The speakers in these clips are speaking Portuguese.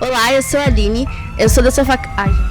Olá, eu sou a Aline, eu sou da Sofacar. Ai, gente.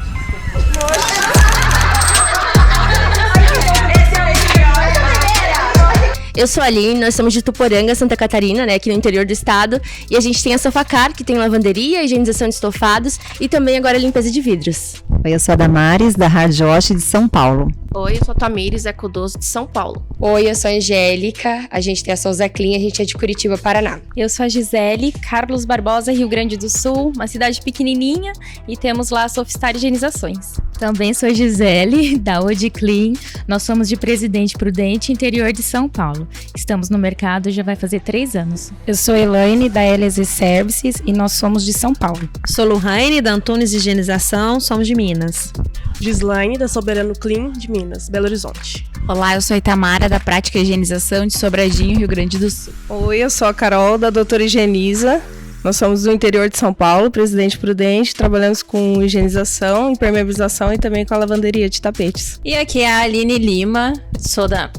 Eu sou a Aline, nós somos de Tuporanga, Santa Catarina, né, aqui no interior do estado. E a gente tem a Sofacar, que tem lavanderia, higienização de estofados e também agora limpeza de vidros. Oi, eu sou a Damares, da Radiosh de São Paulo. Oi, eu sou a Tamires, Ecodoso de São Paulo. Oi, eu sou a Angélica, a gente tem a Souza Clean, a gente é de Curitiba, Paraná. Eu sou a Gisele, Carlos Barbosa, Rio Grande do Sul, uma cidade pequenininha, e temos lá a Sofistar Higienizações. Também sou Gisele, da Odi Clean, nós somos de Presidente Prudente, interior de São Paulo. Estamos no mercado já vai fazer 3 anos. Eu sou Elaine, da LZ Services, e nós somos de São Paulo. Sou Luhaine, da Antunes Higienização, somos de Minas. Gislaine, da Soberano Clean, de Minas, Belo Horizonte. Olá, eu sou a Itamara, da Prática Higienização de Sobradinho, Rio Grande do Sul. Oi, eu sou a Carol, da Doutora Higieniza. Nós somos do interior de São Paulo, Presidente Prudente, trabalhamos com higienização, impermeabilização e também com a lavanderia de tapetes. E aqui é a Aline Lima, sou da...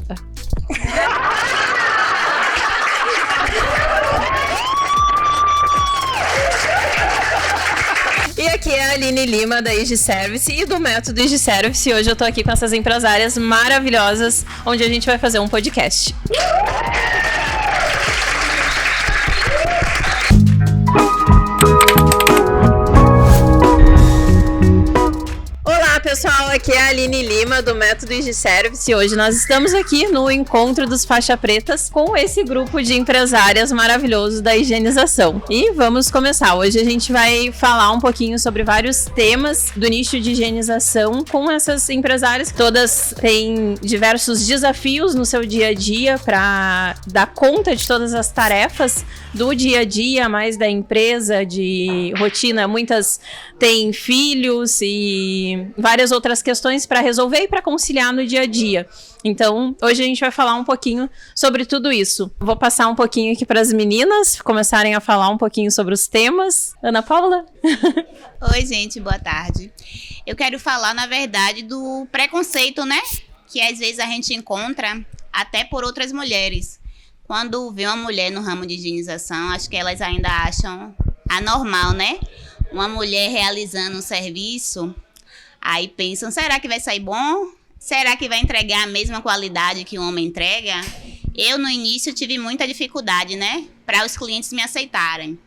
E aqui é a Aline Lima, da Igi Service e do Método Igi Service. E hoje eu tô aqui com essas empresárias maravilhosas, onde a gente vai fazer um podcast. Pessoal, aqui é a Aline Lima do Método Igi Service e hoje nós estamos aqui no encontro dos Faixa Pretas com esse grupo de empresárias maravilhoso da higienização. E vamos começar. Hoje a gente vai falar um pouquinho sobre vários temas do nicho de higienização com essas empresárias. Todas têm diversos desafios no seu dia a dia para dar conta de todas as tarefas do dia a dia, mais da empresa, de rotina. Muitas têm filhos e várias outras questões para resolver e para conciliar no dia a dia. Então, hoje a gente vai falar um pouquinho sobre tudo isso. Vou passar um pouquinho aqui para as meninas começarem a falar um pouquinho sobre os temas. Ana Paula? Oi, gente, boa tarde. Eu quero falar, na verdade, do preconceito, né? Que às vezes a gente encontra até por outras mulheres. Quando vê uma mulher no ramo de higienização, acho que elas ainda acham anormal, né? Uma mulher realizando um serviço, aí pensam, será que vai sair bom? Será que vai entregar a mesma qualidade que o homem entrega? Eu, no início, tive muita dificuldade, né? Para os clientes me aceitarem.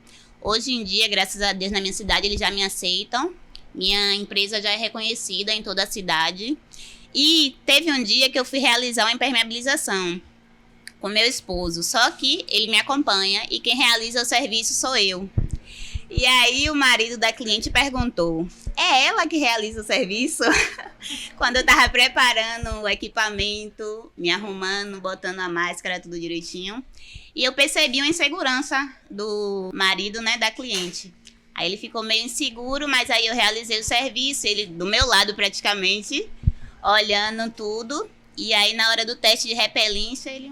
Hoje em dia, graças a Deus, na minha cidade, eles já me aceitam. Minha empresa já é reconhecida em toda a cidade. E teve um dia que eu fui realizar uma impermeabilização com meu esposo. Só que ele me acompanha e quem realiza o serviço sou eu. E aí o marido da cliente perguntou, é ela que realiza o serviço? Quando eu tava preparando o equipamento, me arrumando, botando a máscara, tudo direitinho. E eu percebi uma insegurança do marido, né, da cliente. Aí ele ficou meio inseguro, mas aí eu realizei o serviço, ele do meu lado praticamente, olhando tudo. E aí na hora do teste de repelência, ele...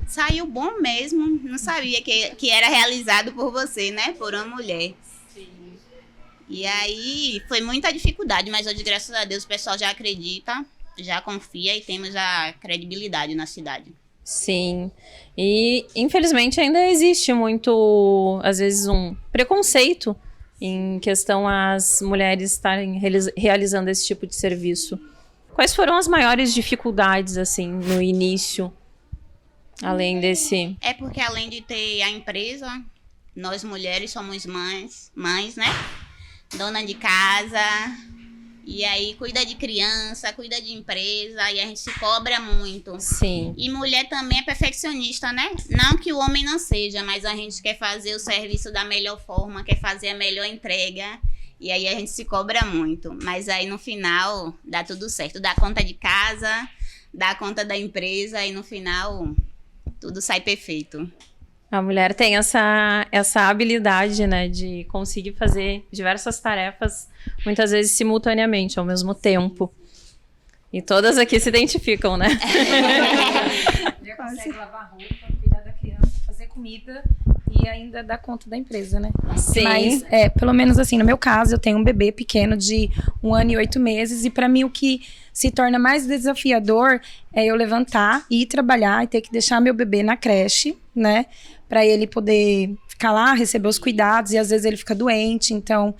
saiu bom mesmo, não sabia que era realizado por você, né? Por uma mulher. Sim. E aí foi muita dificuldade, mas hoje, graças a Deus, o pessoal já acredita, já confia e temos a credibilidade na cidade. Sim, e infelizmente ainda existe muito, às vezes, um preconceito em questão às mulheres estarem realizando esse tipo de serviço. Quais foram as maiores dificuldades, assim, no início? Além desse... É porque além de ter a empresa, nós mulheres somos mães, né? Dona de casa, e aí cuida de criança, cuida de empresa, e a gente se cobra muito. Sim. E mulher também é perfeccionista, né? Não que o homem não seja, mas a gente quer fazer o serviço da melhor forma, quer fazer a melhor entrega, e aí a gente se cobra muito. Mas aí no final dá tudo certo, dá conta de casa, dá conta da empresa, e no final... tudo sai perfeito. A mulher tem essa habilidade, né, de conseguir fazer diversas tarefas, muitas vezes simultaneamente, ao mesmo tempo. E todas aqui se identificam, né? A mulher consegue lavar roupa, cuidar da criança, fazer comida e ainda dar conta da empresa, né? Sim. Mas, pelo menos assim, no meu caso, eu tenho um bebê pequeno de 1 ano e 8 meses e pra mim o que se torna mais desafiador é eu levantar, ir trabalhar e ter que deixar meu bebê na creche, né? Pra ele poder ficar lá, receber os cuidados, e às vezes ele fica doente, então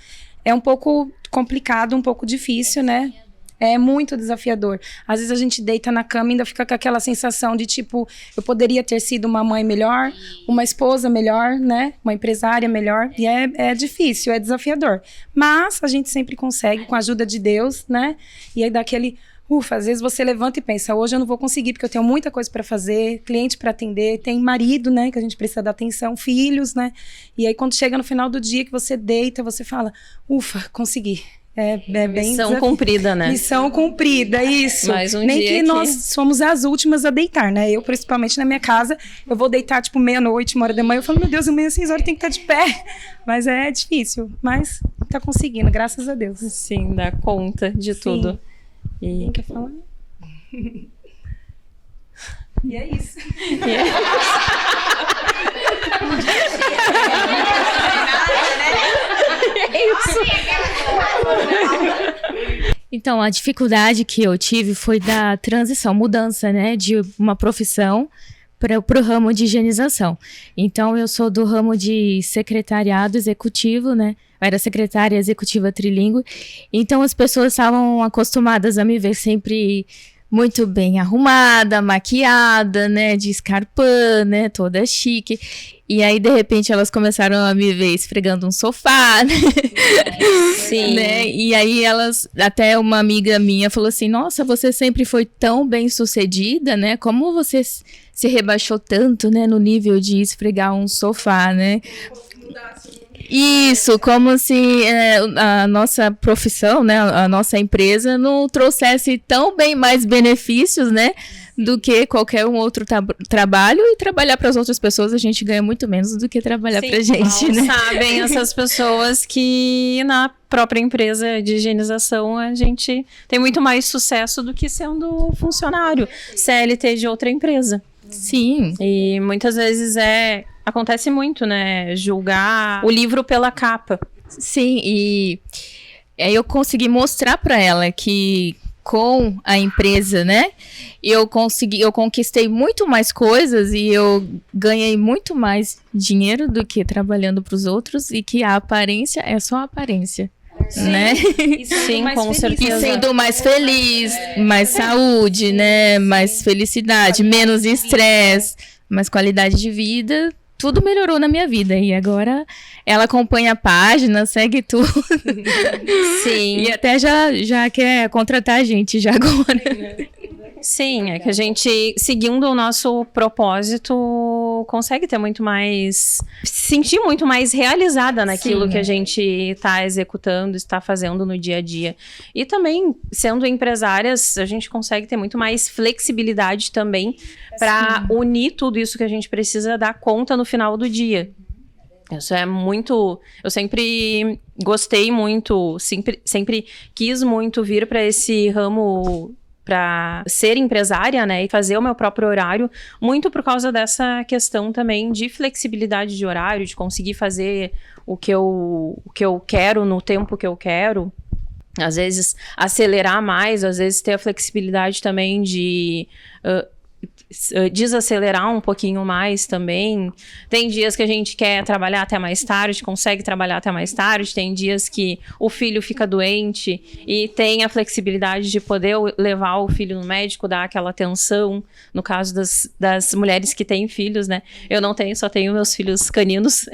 é um pouco complicado, um pouco difícil, né? É muito desafiador. Às vezes a gente deita na cama e ainda fica com aquela sensação de tipo, eu poderia ter sido uma mãe melhor, uma esposa melhor, né? Uma empresária melhor. E é difícil, é desafiador. Mas a gente sempre consegue, com a ajuda de Deus, né? E aí dá aquele... Ufa, às vezes você levanta e pensa, hoje eu não vou conseguir porque eu tenho muita coisa para fazer, cliente para atender, tem marido, né, que a gente precisa dar atenção, filhos, né? E aí quando chega no final do dia que você deita, você fala, ufa, consegui. É bem missão cumprida, né? Missão cumprida, isso. Mais um Nem dia que nós somos as últimas a deitar, né? Eu, principalmente na minha casa, eu vou deitar tipo meia-noite, 1h da manhã, eu falo, meu Deus, amanhã às 6 horas tem que estar de pé. Mas é difícil, mas tá conseguindo, graças a Deus. Sim, dá conta de tudo. E... Quem quer falar? E é isso. Então, a dificuldade que eu tive foi da transição, mudança, né, de uma profissão para o ramo de higienização. Então, eu sou do ramo de secretariado executivo, né, eu era secretária executiva trilingue, então as pessoas estavam acostumadas a me ver sempre muito bem arrumada, maquiada, né, de escarpã, né, toda chique. E aí, de repente, elas começaram a me ver esfregando um sofá, né? Sim. Né? E aí, até uma amiga minha falou assim, nossa, você sempre foi tão bem sucedida, né? Como você se rebaixou tanto, né, no nível de esfregar um sofá, né? Isso, como se a nossa profissão, né, a nossa empresa não trouxesse tão bem mais benefícios, né, do que qualquer um outro trabalho, e trabalhar para as outras pessoas a gente ganha muito menos do que trabalhar para a gente, né? Sabem essas pessoas que na própria empresa de higienização a gente tem muito mais sucesso do que sendo funcionário CLT de outra empresa. Sim. E muitas vezes acontece muito, né? Julgar o livro pela capa. Sim, e aí eu consegui mostrar para ela que com a empresa, né? Eu conquistei muito mais coisas e eu ganhei muito mais dinheiro do que trabalhando para os outros, e que a aparência é só aparência. Sim, né? Sim, com certeza. E sendo mais feliz, mais saúde, né? Mais felicidade, menos estresse, mais qualidade de vida. Tudo melhorou na minha vida. E agora ela acompanha a página, segue tudo. Sim. E até já quer contratar a gente já agora. Sim, é que a gente, seguindo o nosso propósito, consegue ter muito mais... se sentir muito mais realizada naquilo que a gente está executando, está fazendo no dia a dia. E também, sendo empresárias, a gente consegue ter muito mais flexibilidade também para unir tudo isso que a gente precisa dar conta no final do dia. Isso é muito... eu sempre gostei muito, sempre quis muito vir para esse ramo... para ser empresária, né, e fazer o meu próprio horário, muito por causa dessa questão também de flexibilidade de horário, de conseguir fazer o que eu quero no tempo que eu quero, às vezes acelerar mais, às vezes ter a flexibilidade também de desacelerar um pouquinho mais também. Tem dias que a gente quer trabalhar até mais tarde, consegue trabalhar até mais tarde, tem dias que o filho fica doente e tem a flexibilidade de poder levar o filho no médico, dar aquela atenção, no caso das mulheres que têm filhos, né? Eu não tenho, só tenho meus filhos caninos,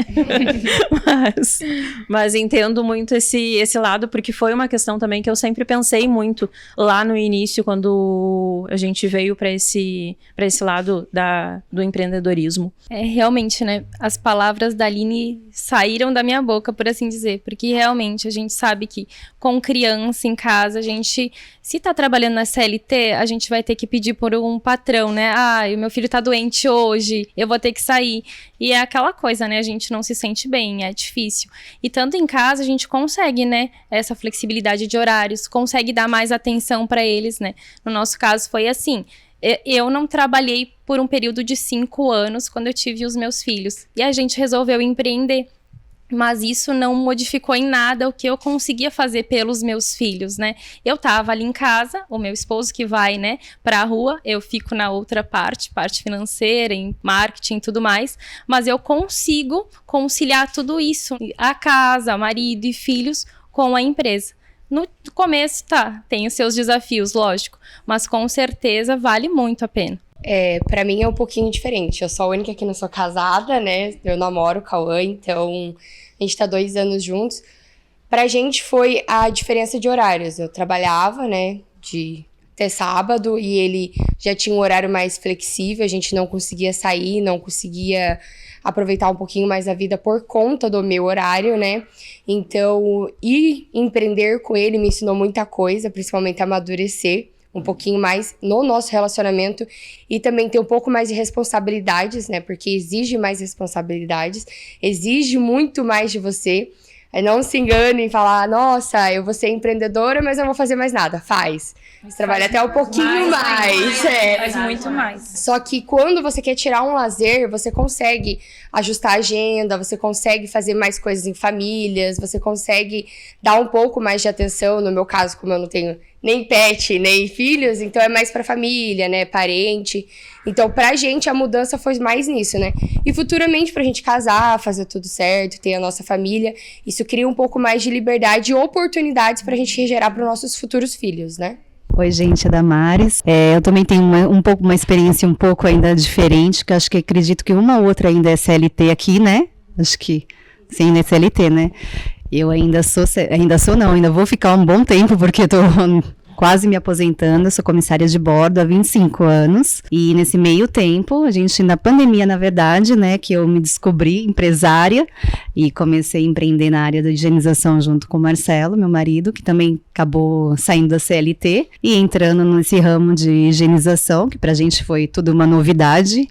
mas entendo muito esse lado, porque foi uma questão também que eu sempre pensei muito lá no início, quando a gente veio para esse lado do empreendedorismo. Realmente, né? As palavras da Aline saíram da minha boca, por assim dizer, porque realmente a gente sabe que com criança em casa, a gente, se tá trabalhando na CLT, a gente vai ter que pedir por um patrão, né? O meu filho tá doente hoje, eu vou ter que sair. E é aquela coisa, né? A gente não se sente bem, é difícil. E tanto em casa, a gente consegue, né? Essa flexibilidade de horários, consegue dar mais atenção para eles, né? No nosso caso foi assim. Eu não trabalhei por um período de 5 anos quando eu tive os meus filhos. E a gente resolveu empreender. Mas isso não modificou em nada o que eu conseguia fazer pelos meus filhos, né? Eu tava ali em casa, o meu esposo que vai, né, pra rua, eu fico na outra parte financeira, em marketing e tudo mais, mas eu consigo conciliar tudo isso, a casa, marido e filhos, com a empresa. No começo, tem os seus desafios, lógico, mas com certeza vale muito a pena. Pra mim é um pouquinho diferente. Eu sou a única que não sou casada, né? Eu namoro o Cauã, então a gente tá 2 anos juntos. Pra gente foi a diferença de horários. Eu trabalhava, né, de até sábado, e ele já tinha um horário mais flexível, a gente não conseguia sair, não conseguia aproveitar um pouquinho mais a vida por conta do meu horário, né? Então, ir empreender com ele me ensinou muita coisa, principalmente amadurecer um pouquinho mais no nosso relacionamento e também ter um pouco mais de responsabilidades, né? Porque exige mais responsabilidades, exige muito mais de você. Não se engane em falar, nossa, eu vou ser empreendedora, mas não vou fazer mais nada. Faz. Você trabalha até um pouquinho mais. Faz muito mais. Só que quando você quer tirar um lazer, você consegue ajustar a agenda, você consegue fazer mais coisas em famílias, você consegue dar um pouco mais de atenção. No meu caso, como eu não tenho nem pet, nem filhos, então é mais pra família, né, parente. Então, pra gente, a mudança foi mais nisso, né? E futuramente, pra gente casar, fazer tudo certo, ter a nossa família, isso cria um pouco mais de liberdade e oportunidades pra gente gerar pros nossos futuros filhos, né? Oi, gente, é Damares. Eu também tenho uma experiência um pouco ainda diferente, que eu acho que acredito que uma ou outra ainda é CLT aqui, né? Acho que sim, é CLT, né? Eu ainda vou ficar um bom tempo, porque eu tô quase me aposentando, eu sou comissária de bordo há 25 anos, e nesse meio tempo, a gente, na pandemia, na verdade, né, que eu me descobri empresária, e comecei a empreender na área da higienização junto com o Marcelo, meu marido, que também acabou saindo da CLT, e entrando nesse ramo de higienização, que pra gente foi tudo uma novidade,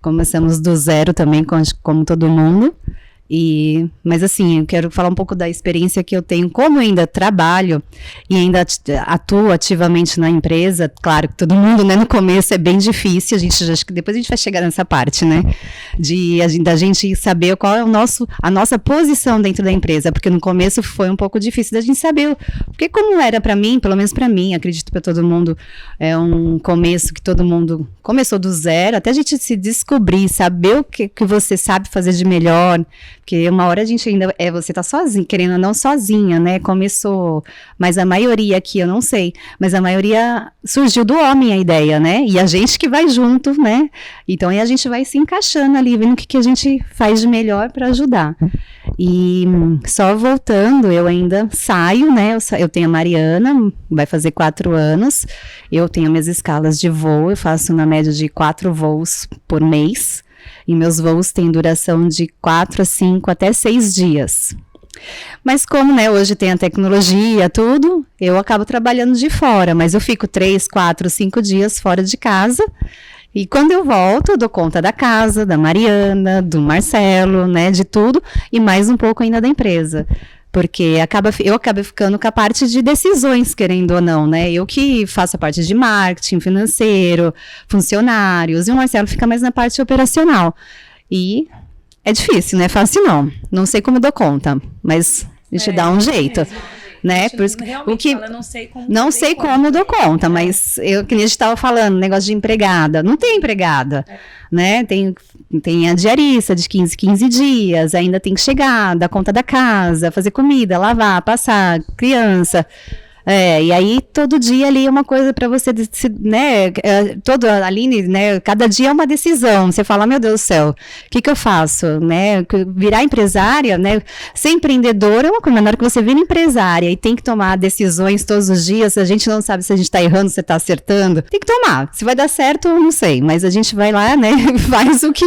começamos do zero também, como todo mundo. Mas assim, eu quero falar um pouco da experiência que eu tenho, como eu ainda trabalho e ainda atuo ativamente na empresa. Claro que todo mundo, né, no começo é bem difícil, acho que depois a gente vai chegar nessa parte, né, da gente saber qual é a nossa posição dentro da empresa, porque no começo foi um pouco difícil da gente saber, porque como era para mim, pelo menos para mim, acredito para todo mundo, é um começo que todo mundo começou do zero, até a gente se descobrir, saber o que você sabe fazer de melhor. Porque uma hora a gente ainda, você tá sozinha, querendo ou não sozinha, né, começou, mas a maioria aqui, eu não sei, mas a maioria surgiu do homem a ideia, né, e a gente que vai junto, né, então aí a gente vai se encaixando ali, vendo o que a gente faz de melhor para ajudar. E só voltando, eu ainda saio, né, eu tenho a Mariana, vai fazer 4 anos, eu tenho minhas escalas de voo, eu faço na média de 4 voos por mês, e meus voos têm duração de 4 a 5 até 6 dias. Mas como, né, hoje tem a tecnologia, tudo, eu acabo trabalhando de fora, mas eu fico 3, 4, 5 dias fora de casa. E quando eu volto, eu dou conta da casa, da Mariana, do Marcelo, né, de tudo, e mais um pouco ainda da empresa. Porque eu acabo ficando com a parte de decisões, querendo ou não, né? Eu que faço a parte de marketing, financeiro, funcionários, e o Marcelo fica mais na parte operacional. E é difícil, não é fácil não. Não sei como eu dou conta, mas a gente dá um jeito. Né? Por isso, não sei como eu dou conta, mas que nem a gente estava falando, negócio de empregada, não tem empregada, né? Tem a diarista de 15 dias, ainda tem que chegar, dar conta da casa, fazer comida, lavar, passar, criança. E aí todo dia ali é uma coisa para você, né, Aline, né, cada dia é uma decisão, você fala, meu Deus do céu, o que eu faço, né, virar empresária, né, ser empreendedora é uma coisa, na hora que você vira empresária e tem que tomar decisões todos os dias, a gente não sabe se a gente tá errando, se tá acertando, tem que tomar, se vai dar certo, eu não sei, mas a gente vai lá, né, faz o que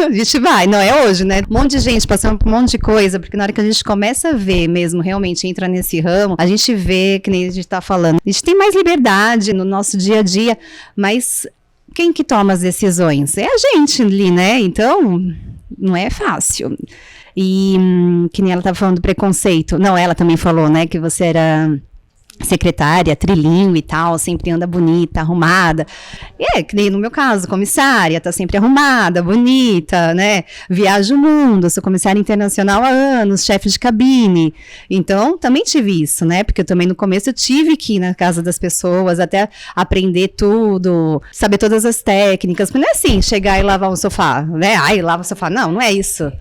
a gente vai, não é hoje, né, um monte de gente passando por um monte de coisa, porque na hora que a gente começa a ver mesmo, realmente entra nesse ramo, a gente vê, que nem a gente está falando, a gente tem mais liberdade no nosso dia a dia, mas quem que toma as decisões? É a gente ali, né? Então, não é fácil. E que nem ela estava falando do preconceito. Não, ela também falou, né, que você era secretária, trilingue e tal, sempre anda bonita, arrumada. E que nem no meu caso, comissária, tá sempre arrumada, bonita, né? Viaja o mundo, sou comissária internacional há anos, chefe de cabine. Então, também tive isso, né? Porque eu também no começo eu tive que ir na casa das pessoas, até aprender tudo, saber todas as técnicas. Mas não é assim, chegar e lavar um sofá, né? Ai, lava o sofá. Não, não é isso.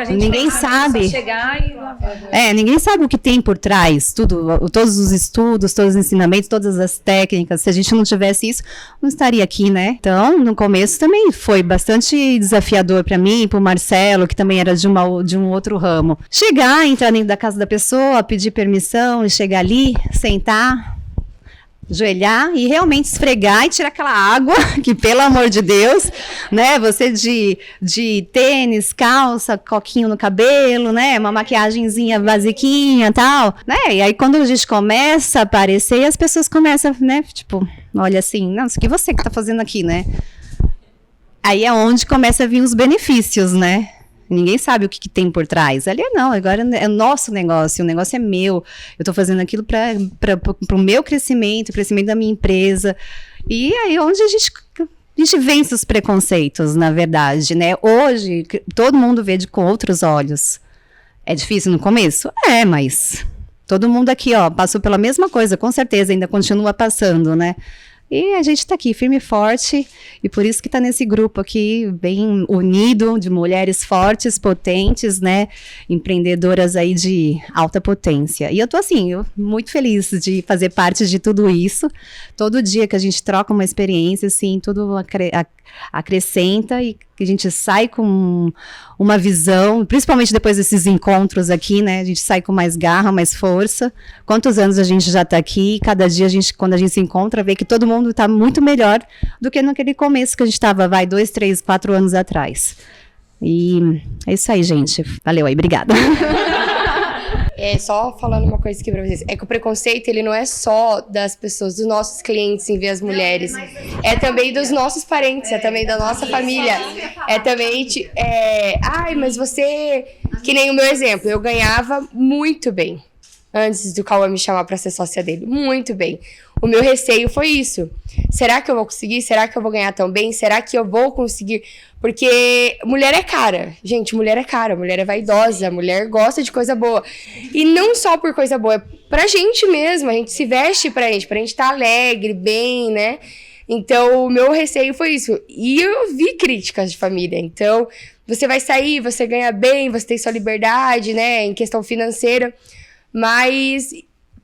Ninguém sabe. Chegar e lavar. Ninguém sabe o que tem por trás, todos os estudos, todos os ensinamentos, todas as técnicas. Se a gente não tivesse isso, não estaria aqui, né? Então, no começo também foi bastante desafiador para mim, pro Marcelo, que também era de um outro ramo. Chegar, entrar dentro da casa da pessoa, pedir permissão, e chegar ali, sentar, ajoelhar e realmente esfregar e tirar aquela água, que pelo amor de Deus, né, você de tênis, calça, coquinho no cabelo, né, uma maquiagenzinha basiquinha e tal, né, e aí quando a gente começa a aparecer, as pessoas começam, né, tipo, olha assim, não, isso que você que tá fazendo aqui, né, aí é onde começa a vir os benefícios, né. Ninguém sabe o que tem por trás. Ali não, agora é nosso negócio, o negócio é meu. Eu estou fazendo aquilo para o meu crescimento, o crescimento da minha empresa. E aí onde a gente vence os preconceitos, na verdade, né? Hoje, todo mundo vê com outros olhos. É difícil no começo? mas todo mundo aqui, ó, passou pela mesma coisa, com certeza, ainda continua passando, né? E a gente está aqui, firme e forte, e por isso que está nesse grupo aqui, bem unido, de mulheres fortes, potentes, né, empreendedoras aí de alta potência. E eu tô assim, muito feliz de fazer parte de tudo isso. Todo dia que a gente troca uma experiência, assim, tudo acrescenta e a gente sai com uma visão, principalmente depois desses encontros aqui, né, a gente sai com mais garra, mais força. Quantos anos a gente já está aqui, cada dia quando a gente se encontra, vê que todo mundo está muito melhor do que naquele começo que a gente estava, 2, 3, 4 anos atrás. E é isso aí, gente. Valeu aí, obrigada. Só falando uma coisa aqui pra vocês, é que o preconceito, ele não é só das pessoas, dos nossos clientes em ver as mulheres, é também dos nossos parentes, é também da nossa família, é também, mas você, que nem o meu exemplo, eu ganhava muito bem, antes do Cauã me chamar pra ser sócia dele, muito bem. O meu receio foi isso. Será que eu vou conseguir? Será que eu vou ganhar tão bem? Será que eu vou conseguir? Porque mulher é cara. Gente, mulher é cara. Mulher é vaidosa. Mulher gosta de coisa boa. E não só por coisa boa. É pra gente mesmo. A gente se veste pra gente estar alegre, bem, né? Então, o meu receio foi isso. E eu vi críticas de família. Então, você vai sair, você ganha bem, você tem sua liberdade, né? Em questão financeira. Mas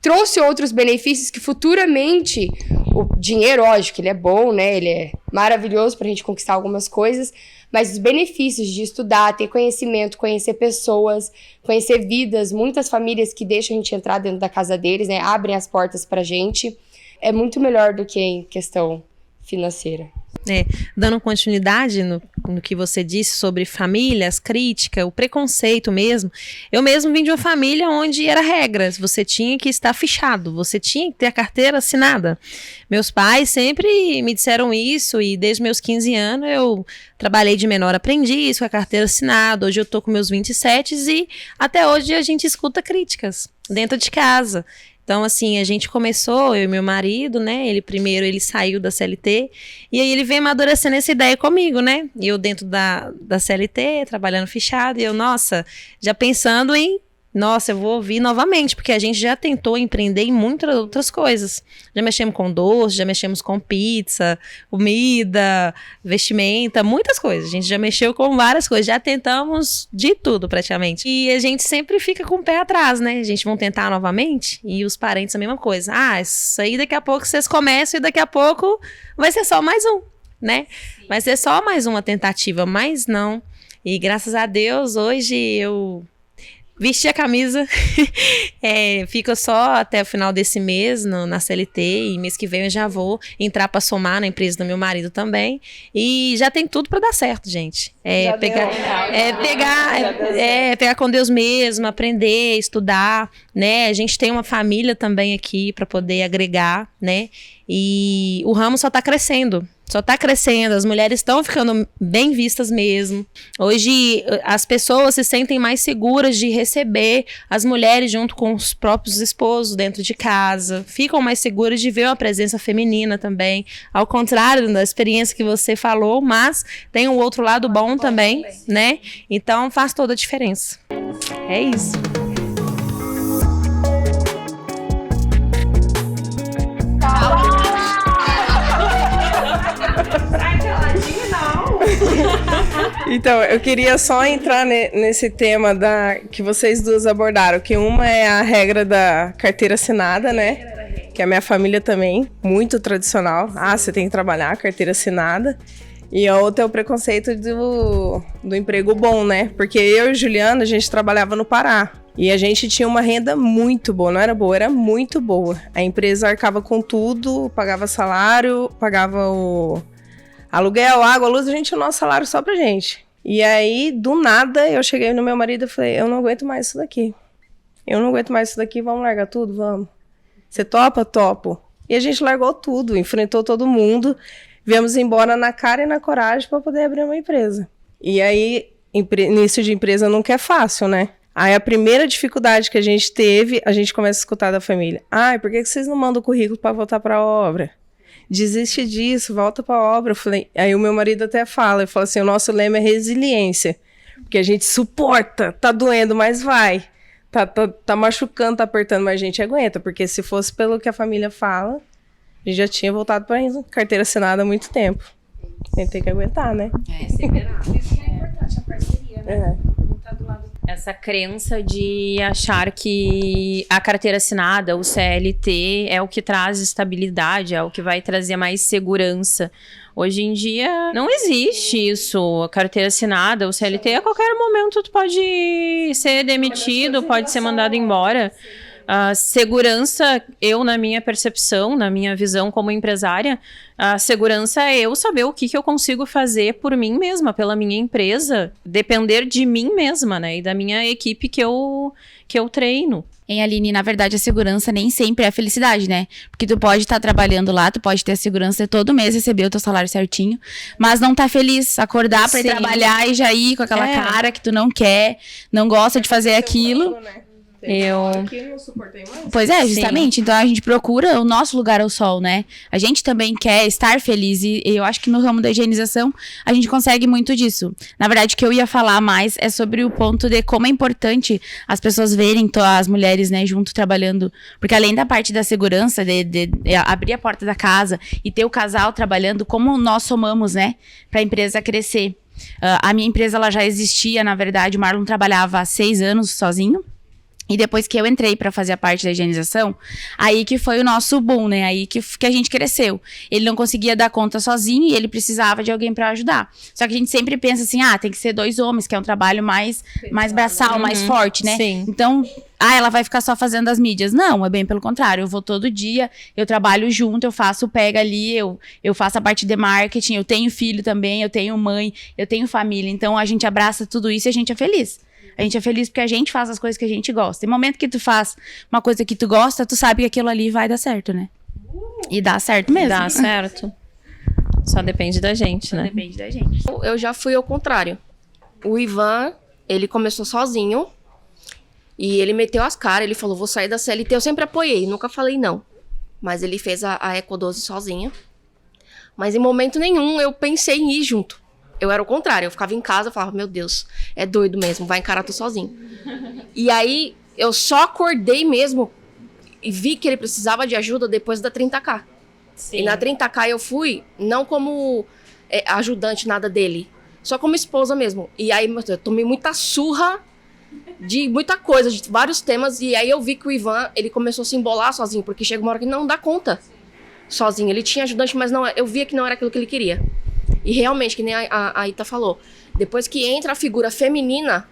trouxe outros benefícios que futuramente o dinheiro, lógico, ele é bom, né? Ele é maravilhoso pra gente conquistar algumas coisas, mas os benefícios de estudar, ter conhecimento, conhecer pessoas, conhecer vidas, muitas famílias que deixam a gente entrar dentro da casa deles, né? Abrem as portas pra gente, é muito melhor do que em questão financeira. Dando continuidade no que você disse sobre famílias, crítica, o preconceito mesmo. Eu mesmo vim de uma família onde era regras, você tinha que estar fichado, você tinha que ter a carteira assinada. Meus pais sempre me disseram isso e desde meus 15 anos eu trabalhei de menor aprendiz com a carteira assinada. Hoje eu tô com meus 27 e até hoje a gente escuta críticas dentro de casa. Então, assim, a gente começou, eu e meu marido, né, ele saiu da CLT, e aí ele veio amadurecendo essa ideia comigo, né, e eu dentro da CLT, trabalhando fichado, e eu, já pensando em, eu vou ouvir novamente, porque a gente já tentou empreender em muitas outras coisas. Já mexemos com doce, já mexemos com pizza, comida, vestimenta, muitas coisas. A gente já mexeu com várias coisas, já tentamos de tudo praticamente. E a gente sempre fica com o pé atrás, né? A gente vai tentar novamente e os parentes a mesma coisa. Isso aí daqui a pouco vocês começam e daqui a pouco vai ser só mais um, né? Vai ser só mais uma tentativa, mas não. E graças a Deus, hoje eu vesti a camisa, fica só até o final desse mês na CLT e mês que vem eu já vou entrar para somar na empresa do meu marido também e já tem tudo para dar certo, gente. Pegar com Deus mesmo, aprender, estudar, né? A gente tem uma família também aqui para poder agregar, né? E o ramo só tá crescendo. Só tá crescendo, as mulheres estão ficando bem vistas mesmo. Hoje as pessoas se sentem mais seguras de receber as mulheres junto com os próprios esposos dentro de casa. Ficam mais seguras de ver uma presença feminina também. Ao contrário da experiência que você falou, mas tem um outro lado bom também, né? Então faz toda a diferença. É isso. Então, eu queria só entrar nesse tema que vocês duas abordaram, que uma é a regra da carteira assinada, né? Que a minha família também, muito tradicional. Você tem que trabalhar, carteira assinada. E a outra é o preconceito do emprego bom, né? Porque eu e Juliana, a gente trabalhava no Pará. E a gente tinha uma renda muito boa, não era boa, era muito boa. A empresa arcava com tudo, pagava salário, pagava o aluguel, água, luz, a gente tinha o nosso salário só pra gente. E aí, do nada, eu cheguei no meu marido e falei, eu não aguento mais isso daqui. Eu não aguento mais isso daqui, vamos largar tudo? Vamos. Você topa? Topo. E a gente largou tudo, enfrentou todo mundo, viemos embora na cara e na coragem para poder abrir uma empresa. E aí, início de empresa nunca é fácil, né? Aí a primeira dificuldade que a gente teve, a gente começa a escutar da família. Por que vocês não mandam o currículo para voltar para a obra? Desiste disso, volta para a obra. Eu falei, aí o meu marido até fala, ele fala assim, o nosso lema é resiliência, porque a gente suporta, tá doendo, mas vai, tá machucando, tá apertando, mas a gente aguenta, porque se fosse pelo que a família fala, a gente já tinha voltado para carteira assinada há muito tempo. A gente tem que aguentar, né? Isso que é importante, a parceria, né? Não tá do lado. Essa crença de achar que a carteira assinada, o CLT, é o que traz estabilidade, é o que vai trazer mais segurança. Hoje em dia não existe isso. A carteira assinada, o CLT, a qualquer momento tu pode ser demitido, pode ser mandado embora. A segurança, na minha percepção, na minha visão como empresária, a segurança é eu saber o que eu consigo fazer por mim mesma, pela minha empresa, depender de mim mesma, né? E da minha equipe que eu treino. Hein, Aline, na verdade a segurança nem sempre é a felicidade, né? Porque tu pode estar trabalhando lá, tu pode ter a segurança de todo mês receber o teu salário certinho, mas não tá feliz, acordar pra ir trabalhar e já ir com aquela cara que tu não quer, não gosta de fazer aquilo. Aqui não suportei mais. Pois é, justamente. Sim. Então a gente procura o nosso lugar ao sol, né? A gente também quer estar feliz e eu acho que no ramo da higienização a gente consegue muito disso. Na verdade, o que eu ia falar mais é sobre o ponto de como é importante as pessoas verem as mulheres, né, junto trabalhando. Porque além da parte da segurança, de abrir a porta da casa e ter o casal trabalhando, como nós somamos, né, pra empresa crescer. A minha empresa, ela já existia, na verdade, o Marlon trabalhava há 6 anos sozinho. E depois que eu entrei pra fazer a parte da higienização, aí que foi o nosso boom, né? Aí que a gente cresceu. Ele não conseguia dar conta sozinho e ele precisava de alguém pra ajudar. Só que a gente sempre pensa assim, tem que ser 2 homens, que é um trabalho mais braçal, mais forte, né? Sim. Então, ela vai ficar só fazendo as mídias. Não, é bem pelo contrário. Eu vou todo dia, eu trabalho junto, eu faço o pega ali, eu faço a parte de marketing, eu tenho filho também, eu tenho mãe, eu tenho família. Então, a gente abraça tudo isso e a gente é feliz. A gente é feliz porque a gente faz as coisas que a gente gosta. No momento que tu faz uma coisa que tu gosta, tu sabe que aquilo ali vai dar certo, né? E dá certo mesmo. Dá certo. Só depende da gente, né? Depende da gente. Eu já fui ao contrário. O Ivan, ele começou sozinho e ele meteu as caras. Ele falou, vou sair da CLT. Eu sempre apoiei, nunca falei não. Mas ele fez a Eco12 sozinho. Mas em momento nenhum eu pensei em ir junto. Eu era o contrário, eu ficava em casa e falava, meu Deus, é doido mesmo, vai encarar tu sozinho. E aí, eu só acordei mesmo e vi que ele precisava de ajuda depois da 30K. Sim. E na 30K eu fui, não como ajudante, nada dele, só como esposa mesmo. E aí, eu tomei muita surra de muita coisa, de vários temas, e aí eu vi que o Ivan, ele começou a se embolar sozinho, porque chega uma hora que não dá conta sozinho. Ele tinha ajudante, mas não, eu via que não era aquilo que ele queria. E realmente, que nem a Ita falou, depois que entra a figura feminina,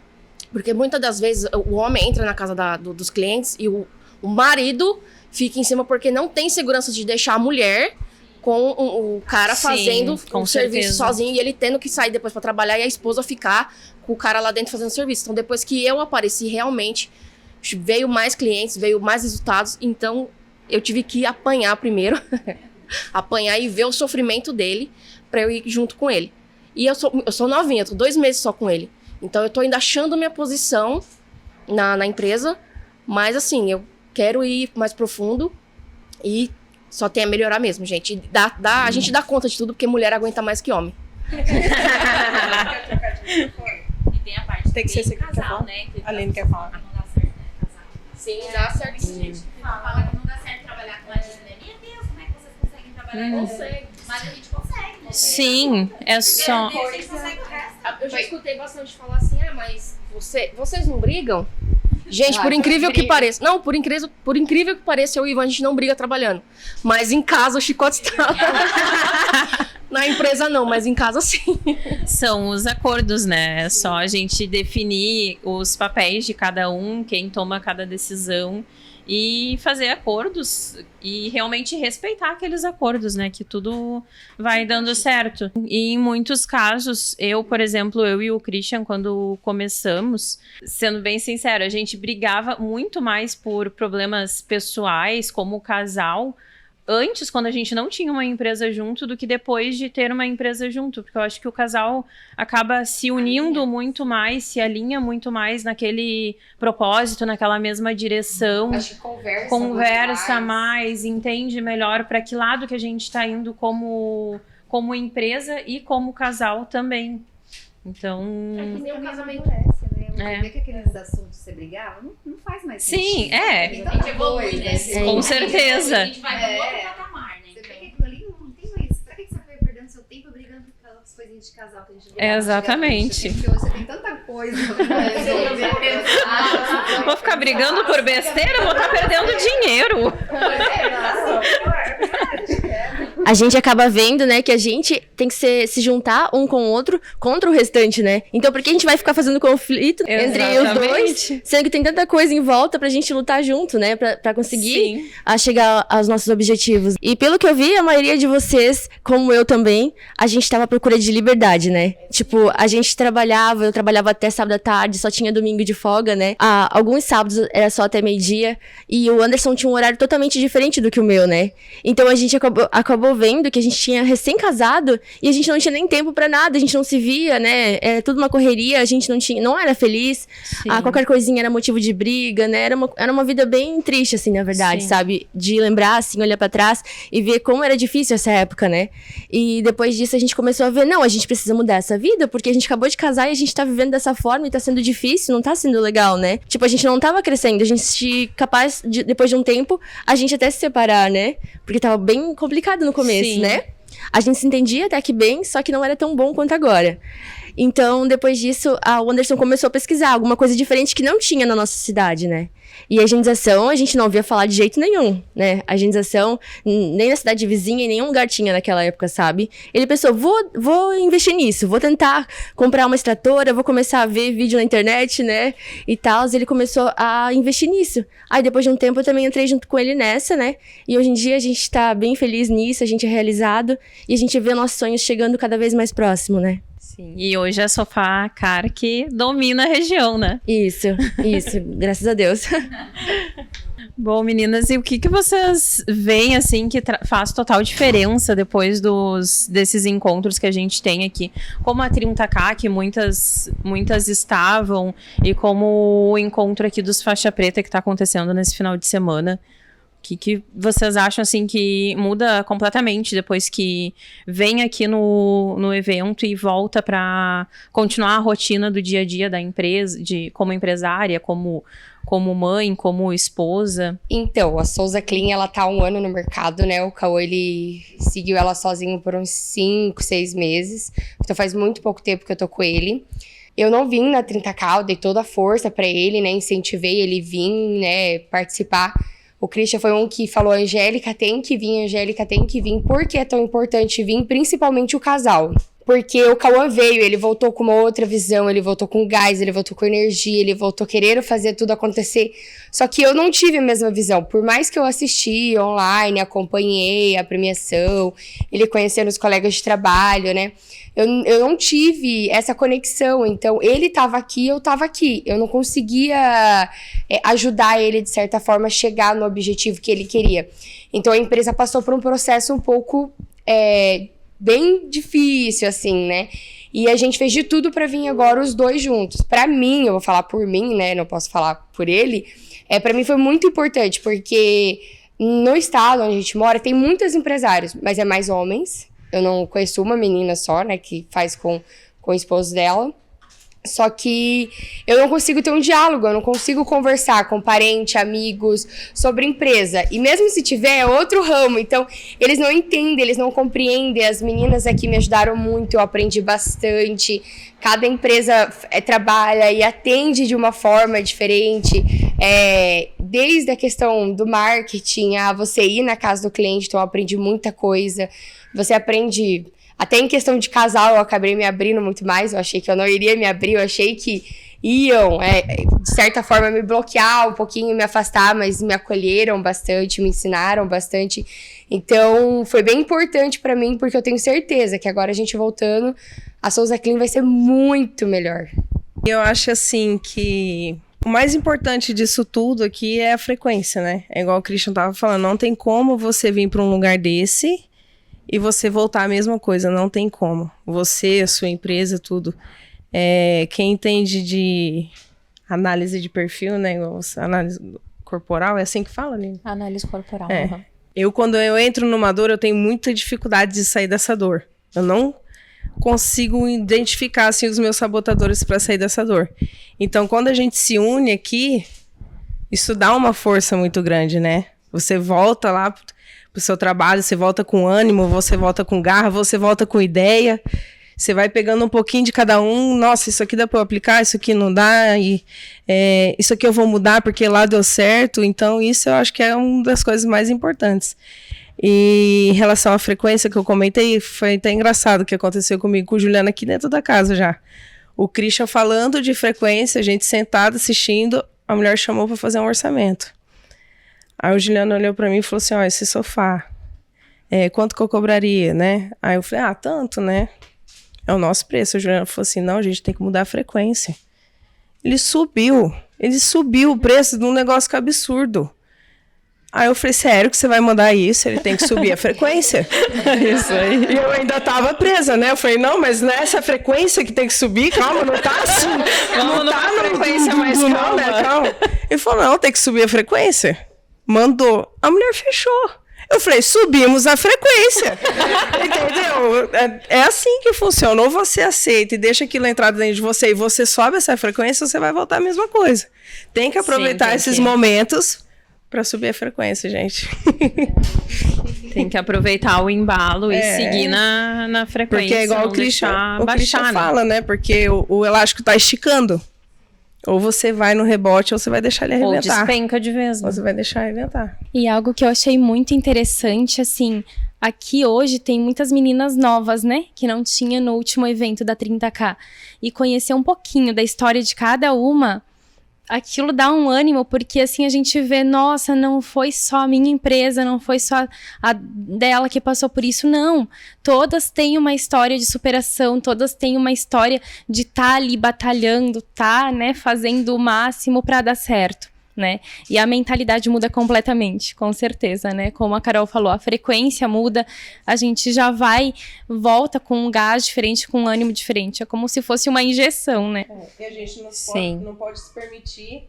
porque muitas das vezes o homem entra na casa dos clientes e o marido fica em cima porque não tem segurança de deixar a mulher com o cara fazendo o serviço sozinho e ele tendo que sair depois para trabalhar e a esposa ficar com o cara lá dentro fazendo serviço. Então, depois que eu apareci, realmente veio mais clientes, veio mais resultados, então eu tive que apanhar primeiro. apanhar e ver o sofrimento dele pra eu ir junto com ele. E eu sou novinha, eu tô 2 meses só com ele. Então eu tô ainda achando minha posição na empresa, mas assim, eu quero ir mais profundo e só tem a melhorar mesmo, gente. A gente dá conta de tudo, porque mulher aguenta mais que homem. E tem a parte Tem que ser esse casal, né? A Aline quer falar. Não dá certo, né? Casal. Sim, dá certo sim. Fala que não dá certo trabalhar com a Disney. Meu Deus, como é que vocês conseguem trabalhar com Consegue. Mas a gente consegue, né? Sim, é só. A gente consegue o resto. Eu já escutei bastante falar assim, mas vocês não brigam? Gente, por incrível que pareça. Não, por incrível que pareça, eu e o Ivan, a gente não briga trabalhando. Mas em casa o chicote está. Na empresa não, mas em casa sim. São os acordos, né? É só a gente definir os papéis de cada um, quem toma cada decisão e fazer acordos e realmente respeitar aqueles acordos, né? Que tudo vai dando certo. E em muitos casos, por exemplo, eu e o Christian, quando começamos, sendo bem sincero, a gente brigava muito mais por problemas pessoais, como casal, antes, quando a gente não tinha uma empresa junto, do que depois de ter uma empresa junto. Porque eu acho que o casal acaba se unindo muito mais, se alinha muito mais naquele propósito, naquela mesma direção. Acho que conversa mais, entende melhor para que lado que a gente está indo como empresa e como casal também. Então... É que nem um casamento. Ver que aqueles assuntos você brigava, não faz mais sentido. Sim, A gente evolui, né? Com certeza. A gente vai para outro patamar, né? Você vê que aquilo ali não tem mais. Pra que você foi perdendo seu tempo brigando por aquelas coisinhas de casal que a gente não Exatamente. Porque hoje você tem tanta coisa pra resolver. Vou ficar brigando por besteira, vou estar perdendo dinheiro. A gente acaba vendo, né, que a gente tem que se juntar um com o outro contra o restante, né? Então, por que a gente vai ficar fazendo conflito entre os dois, sendo que tem tanta coisa em volta pra gente lutar junto, né? Pra conseguir chegar aos nossos objetivos. E pelo que eu vi, a maioria de vocês, como eu também, a gente tava à procura de liberdade, né? Tipo, a gente eu trabalhava até sábado à tarde, só tinha domingo de folga, né? Alguns sábados era só até meio-dia, e o Anderson tinha um horário totalmente diferente do que o meu, né? Então, a gente acabou vendo que a gente tinha recém-casado e a gente não tinha nem tempo pra nada, a gente não se via, né? Era tudo uma correria, a gente não era feliz. Qualquer coisinha era motivo de briga, né? Era uma vida bem triste, assim, na verdade, sabe? De lembrar, assim, olhar pra trás e ver como era difícil essa época, né? E depois disso a gente começou a ver, não, a gente precisa mudar essa vida, porque a gente acabou de casar e a gente tá vivendo dessa forma e tá sendo difícil, não tá sendo legal, né? Tipo, a gente não tava crescendo, a gente capaz, depois de um tempo, a gente até se separar, né? Porque tava bem complicado no começo, né? A gente se entendia até que bem, só que não era tão bom quanto agora. Então, depois disso, o Anderson começou a pesquisar alguma coisa diferente que não tinha na nossa cidade, né? E a higienização, a gente não ouvia falar de jeito nenhum, né? A higienização, nem na cidade vizinha, em nenhum lugar tinha naquela época, sabe? Ele pensou, vou investir nisso, vou tentar comprar uma extratora, vou começar a ver vídeo na internet, né? E tal, ele começou a investir nisso. Aí, depois de um tempo, eu também entrei junto com ele nessa, né? E hoje em dia, a gente tá bem feliz nisso, a gente é realizado, e a gente vê nossos sonhos chegando cada vez mais próximo, né? Sim, e hoje é Sofá Car que domina a região, né? Isso, graças a Deus. Bom, meninas, e o que vocês veem, assim, que faz total diferença depois desses encontros que a gente tem aqui? Como a 30K, que muitas estavam, e como o encontro aqui dos Faixa Preta que tá acontecendo nesse final de semana. O que vocês acham, assim, que muda completamente depois que vem aqui no evento e volta para continuar a rotina do dia a dia da empresa, como empresária, como mãe, como esposa? Então, a Souza Clean, ela tá há 1 ano no mercado, né? O Cauã, ele seguiu ela sozinho por uns 5, 6 meses. Então, faz muito pouco tempo que eu tô com ele. Eu não vim na 30K, eu dei toda a força pra ele, né? Incentivei ele vir, né? Participar. O Christian foi um que falou, Angélica tem que vir, por que é tão importante vir? Principalmente o casal. Porque o Cauã veio, ele voltou com uma outra visão, ele voltou com gás, ele voltou com energia, ele voltou querendo fazer tudo acontecer. Só que eu não tive a mesma visão. Por mais que eu assisti online, acompanhei a premiação, ele conhecendo os colegas de trabalho, né? Eu não tive essa conexão. Então, ele estava aqui, eu estava aqui. Eu não conseguia ajudar ele, de certa forma, a chegar no objetivo que ele queria. Então, a empresa passou por um processo um pouco... bem difícil, assim, né? E a gente fez de tudo pra vir agora os dois juntos. Pra mim, eu vou falar por mim, né? Não posso falar por ele. Pra mim foi muito importante, porque no estado onde a gente mora, tem muitos empresários, mas é mais homens. Eu não conheço uma menina só, né? Que faz com o esposo dela. Só que eu não consigo ter um diálogo, eu não consigo conversar com parente, amigos, sobre empresa. E mesmo se tiver, é outro ramo. Então, eles não entendem, eles não compreendem. As meninas aqui me ajudaram muito, eu aprendi bastante. Cada empresa trabalha e atende de uma forma diferente. Desde a questão do marketing, a você ir na casa do cliente, então eu aprendi muita coisa. Você aprende... Até em questão de casal, eu acabei me abrindo muito mais. Eu achei que eu não iria me abrir. Eu achei que iam, de certa forma, me bloquear um pouquinho, me afastar. Mas me acolheram bastante, me ensinaram bastante. Então, foi bem importante pra mim, porque eu tenho certeza que agora a gente voltando, a Souza Clean vai ser muito melhor. Eu acho, assim, que o mais importante disso tudo aqui é a frequência, né? É igual o Christian tava falando. Não tem como você vir pra um lugar desse... e você voltar a mesma coisa, não tem como. Você, a sua empresa, tudo. Quem entende de análise de perfil, né? Análise corporal, é assim que fala, Aline? Análise corporal. Uhum. Quando eu entro numa dor, eu tenho muita dificuldade de sair dessa dor. Eu não consigo identificar, assim, os meus sabotadores para sair dessa dor. Então, quando a gente se une aqui, isso dá uma força muito grande, né? Você volta lá... pro seu trabalho, você volta com ânimo, você volta com garra, você volta com ideia, você vai pegando um pouquinho de cada um, nossa, isso aqui dá para eu aplicar, isso aqui não dá, e isso aqui eu vou mudar porque lá deu certo, então isso eu acho que é uma das coisas mais importantes. E em relação à frequência que eu comentei, foi até engraçado o que aconteceu comigo com o Juliano aqui dentro da casa já. O Christian falando de frequência, a gente sentado assistindo, a mulher chamou para fazer um orçamento. Aí o Juliano olhou pra mim e falou assim, ó, esse sofá, quanto que eu cobraria, né? Aí eu falei, tanto, né? É o nosso preço. O Juliano falou assim, não, a gente tem que mudar a frequência. Ele subiu o preço de um negócio que é absurdo. Aí eu falei, sério que você vai mandar isso? Ele tem que subir a frequência. Isso aí. E eu ainda tava presa, né? Eu falei, não, mas nessa frequência que tem que subir, calma, não tá assim. Vamos não tá na frequência mais calma. Não, né? Calma. Ele falou, não, tem que subir a frequência. Mandou. A mulher fechou. Eu falei, subimos a frequência. Entendeu? É assim que funciona. Ou você aceita e deixa aquilo entrar dentro de você e você sobe essa frequência, você vai voltar a mesma coisa. Tem que aproveitar esses momentos para subir a frequência, gente. Tem que aproveitar o embalo e seguir na frequência. Porque é igual o Christian fala, né? Porque o elástico tá esticando. Ou você vai no rebote, ou você vai deixar ele arrebentar. Ou despenca de vez. Ou você vai deixar arrebentar. E algo que eu achei muito interessante, assim, aqui hoje tem muitas meninas novas, né? Que não tinha no último evento da 30K. E conhecer um pouquinho da história de cada uma, aquilo dá um ânimo, porque assim a gente vê, nossa, não foi só a minha empresa, não foi só a dela que passou por isso, não. Todas têm uma história de superação, todas têm uma história de estar ali batalhando, né, fazendo o máximo para dar certo, né? E a mentalidade muda completamente, com certeza, né? Como a Carol falou, a frequência muda, a gente já volta com um gás diferente, com um ânimo diferente. É como se fosse uma injeção, né? E a gente não pode se permitir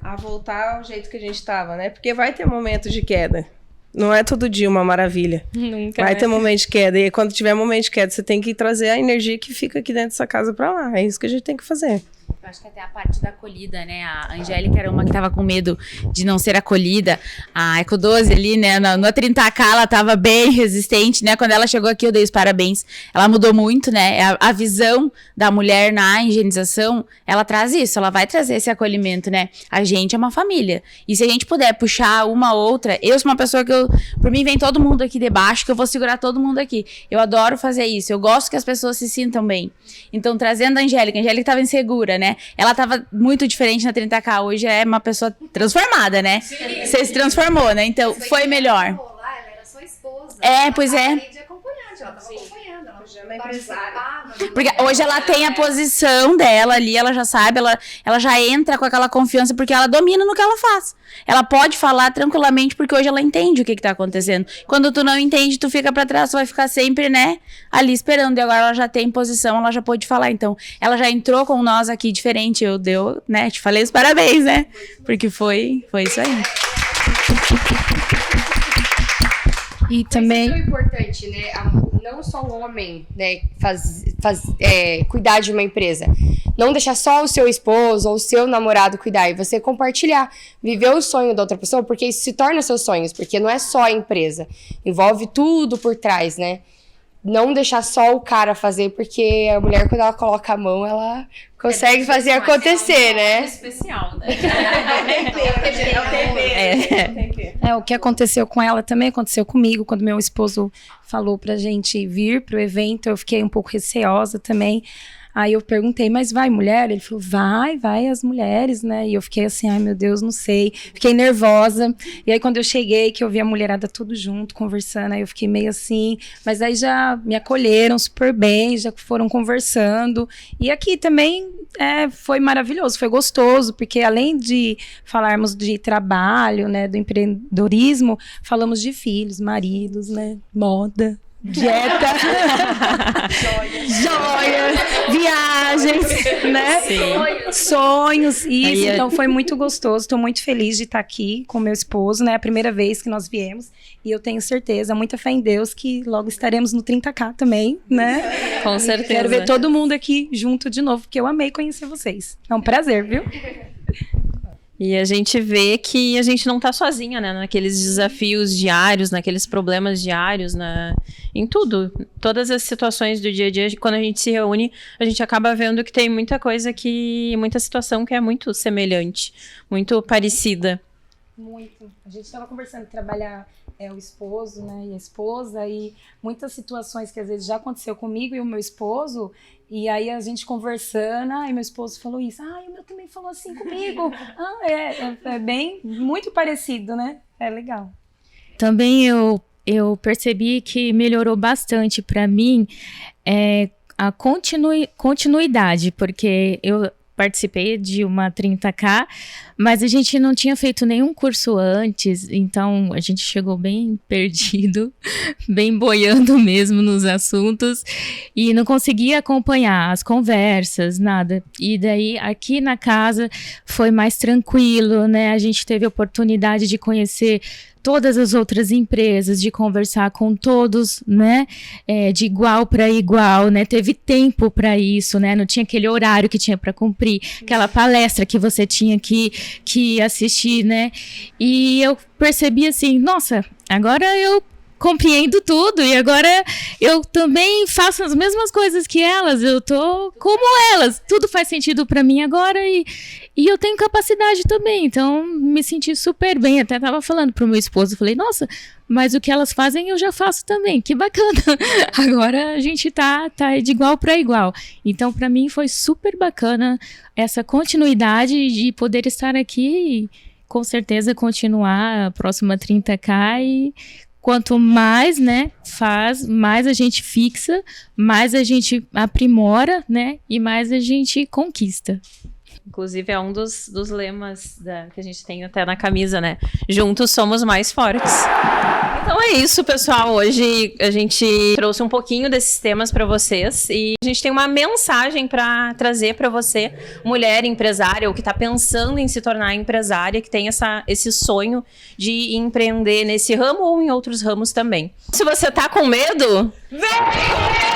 a voltar ao jeito que a gente estava, né? Porque vai ter momento de queda. Não é todo dia uma maravilha. Nunca. Vai ter momento de queda. E quando tiver momento de queda, você tem que trazer a energia que fica aqui dentro dessa casa pra lá. É isso que a gente tem que fazer. Eu acho que até a parte da acolhida, né? A Angélica era uma que tava com medo de não ser acolhida. A Eco 12 ali, né? No 30K ela tava bem resistente, né? Quando ela chegou aqui, eu dei os parabéns. Ela mudou muito, né? A visão da mulher na higienização, ela traz isso, ela vai trazer esse acolhimento, né? A gente é uma família. E se a gente puder puxar uma outra, eu sou uma pessoa que por mim vem todo mundo aqui debaixo, que eu vou segurar todo mundo aqui. Eu adoro fazer isso, eu gosto que as pessoas se sintam bem. Então, trazendo a Angélica tava insegura, né? Ela tava muito diferente na 30K, hoje é uma pessoa transformada, né? Você se transformou, né? Então, foi melhor. Ela era sua esposa. Pois é. Ela tava acompanhando, ela já participava. Porque hoje ela tem a posição dela ali, ela já sabe, ela já entra com aquela confiança, porque ela domina no que ela faz. Ela pode falar tranquilamente, porque hoje ela entende o que tá acontecendo. Quando tu não entende, tu fica pra trás, tu vai ficar sempre, né, ali esperando. E agora ela já tem posição, ela já pode falar. Então, ela já entrou com nós aqui diferente. Né, te falei os parabéns, né? Porque foi isso aí. E também é importante, né? Não só o homem, né, cuidar de uma empresa. Não deixar só o seu esposo ou o seu namorado cuidar. E você compartilhar, viver o sonho da outra pessoa, porque isso se torna seus sonhos. Porque não é só a empresa. Envolve tudo por trás, né? Não deixar só o cara fazer, porque a mulher, quando ela coloca a mão, ela consegue fazer acontecer, né? Especial, né? O que aconteceu com ela também aconteceu comigo. Quando meu esposo falou pra gente vir pro evento, eu fiquei um pouco receosa também. Aí eu perguntei, mas vai mulher? Ele falou, vai as mulheres, né? E eu fiquei assim, ai meu Deus, não sei. Fiquei nervosa. E aí quando eu cheguei, que eu vi a mulherada tudo junto, conversando, aí eu fiquei meio assim. Mas aí já me acolheram super bem, já foram conversando. E aqui também foi maravilhoso, foi gostoso, porque além de falarmos de trabalho, né, do empreendedorismo, falamos de filhos, maridos, né, moda, dieta, joias, viagens, né? Sonhos, isso. Então foi muito gostoso. Estou muito feliz de estar aqui com meu esposo, né? A primeira vez que nós viemos. E eu tenho certeza, muita fé em Deus, que logo estaremos no 30K também, né? Com certeza. Quero ver todo mundo aqui junto de novo, porque eu amei conhecer vocês. É um prazer, viu? E a gente vê que a gente não tá sozinha, né? Naqueles desafios diários, naqueles problemas diários, em tudo. Todas as situações do dia a dia, quando a gente se reúne, a gente acaba vendo que tem muita muita situação que é muito semelhante, muito parecida. Muito. A gente estava conversando de trabalhar o esposo, né, e a esposa, e muitas situações que às vezes já aconteceu comigo e o meu esposo, e aí a gente conversando, e meu esposo falou isso, o meu também falou assim comigo. É bem, muito parecido, né? É legal. Também eu percebi que melhorou bastante para mim a continuidade, porque eu participei de uma 30K, mas a gente não tinha feito nenhum curso antes, então a gente chegou bem perdido, bem boiando mesmo nos assuntos, e não conseguia acompanhar as conversas, nada. E daí, aqui na casa, foi mais tranquilo, né? A gente teve a oportunidade de conhecer todas as outras empresas, de conversar com todos, né, de igual para igual, né, teve tempo para isso, né, não tinha aquele horário que tinha para cumprir, aquela palestra que você tinha que assistir, né, e eu percebi assim, nossa, agora eu compreendo tudo e agora eu também faço as mesmas coisas que elas, eu tô como elas, tudo faz sentido para mim agora e eu tenho capacidade também, então me senti super bem, até tava falando pro meu esposo, falei, nossa, mas o que elas fazem eu já faço também, que bacana, agora a gente tá de igual para igual, então para mim foi super bacana essa continuidade de poder estar aqui e com certeza continuar a próxima 30K e quanto mais, né, faz, mais a gente fixa, mais a gente aprimora, né, e mais a gente conquista. Inclusive, é um dos lemas que a gente tem até na camisa, né? Juntos somos mais fortes. Então é isso, pessoal. Hoje a gente trouxe um pouquinho desses temas para vocês e a gente tem uma mensagem para trazer para você, mulher empresária ou que está pensando em se tornar empresária, que tem esse sonho de empreender nesse ramo ou em outros ramos também. Se você tá com medo, vem!